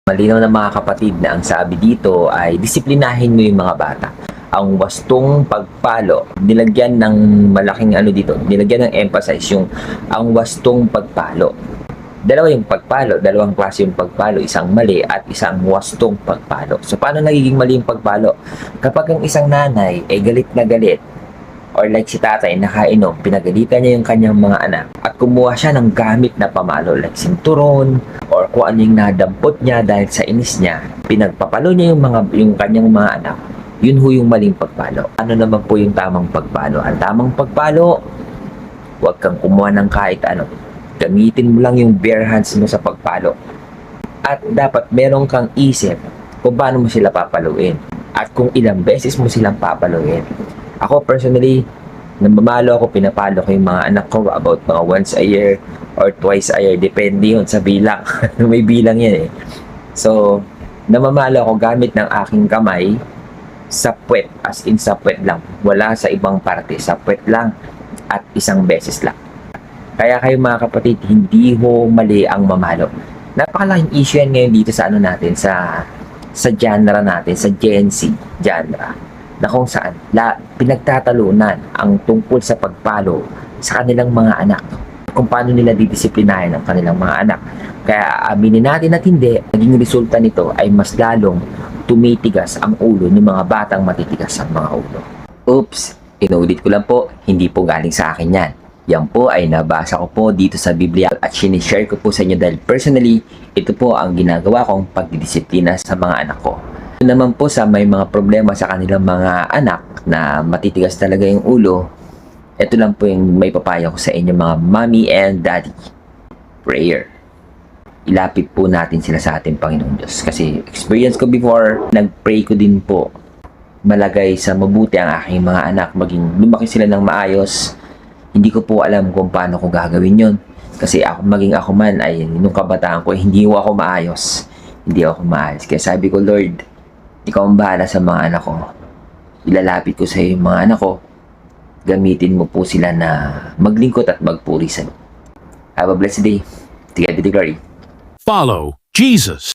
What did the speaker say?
Malinaw na mga kapatid na ang sabi dito ay disiplinahin mo yung mga bata. Ang wastong pagpalo, nilagyan ng malaking dito, nilagyan ng emphasis yung ang wastong pagpalo. Dalawa yung pagpalo, dalawang klase yung pagpalo, isang mali at isang wastong pagpalo. So paano nagiging mali yung pagpalo? Kapag ang isang nanay ay galit na galit, or like si tatay nakainom, pinagalitan niya yung kanyang mga anak at kumuha siya ng gamit na pamalo like sinturon or kung ano yung nadampot niya dahil sa inis niya, pinagpapalo niya yung kanyang mga anak. Yun ho yung maling pagpalo. Ano naman po yung tamang pagpalo? Ang tamang pagpalo, huwag kang kumuha ng kahit ano. Gamitin mo lang yung bare hands mo sa pagpalo. At dapat meron kang isip kung paano mo sila papaluin at kung ilang beses mo silang papaluin. Ako personally, namamalo ako, pinapalo ko yung mga anak ko about mga once a year or twice a year. Depende yun sa bilang. May bilang yan eh. So, namamalo ako gamit ng aking kamay sa puwet, as in sa puwet lang. Wala sa ibang parte, sa puwet lang at isang beses lang. Kaya kayo mga kapatid, hindi ho mali ang mamalo. Napakalaking issue yan ngayon dito sa natin, sa genre natin, sa Gen Z genre, na kung saan pinagtatalunan ang tungkol sa pagpalo sa kanilang mga anak, kung paano nila didisiplinahin ang kanilang mga anak. Kaya aminin natin at hindi, naging resulta nito ay mas lalong tumitigas ang ulo ng mga batang matitigas ang mga ulo. Oops, inulit ko lang po, hindi po galing sa akin yan. Yan po ay nabasa ko po dito sa Biblia at sinishare ko po sa inyo dahil personally, ito po ang ginagawa kong pagdidisiplina sa mga anak ko. Naman po sa may mga problema sa kanilang mga anak na matitigas talaga yung ulo, ito lang po yung may papayo ko sa inyo mga mommy and daddy. Prayer. Ilapit po natin sila sa ating Panginoon Diyos. Kasi experience ko before, nag-pray ko din po. Malagay sa mabuti ang aking mga anak, maging lumaki sila ng maayos. Hindi ko po alam kung paano ko gagawin yon. Kasi maging ako man ay nung kabataan ko, hindi ako maayos. Hindi ako maayos. Kaya sabi ko, Lord, ikaw ang bahala sa mga anak ko. Ilalapit ko sa iyo yung mga anak ko. Gamitin mo po sila na maglingkod at magpuri sa iyo. Have a blessed day. To God be the glory. Follow Jesus.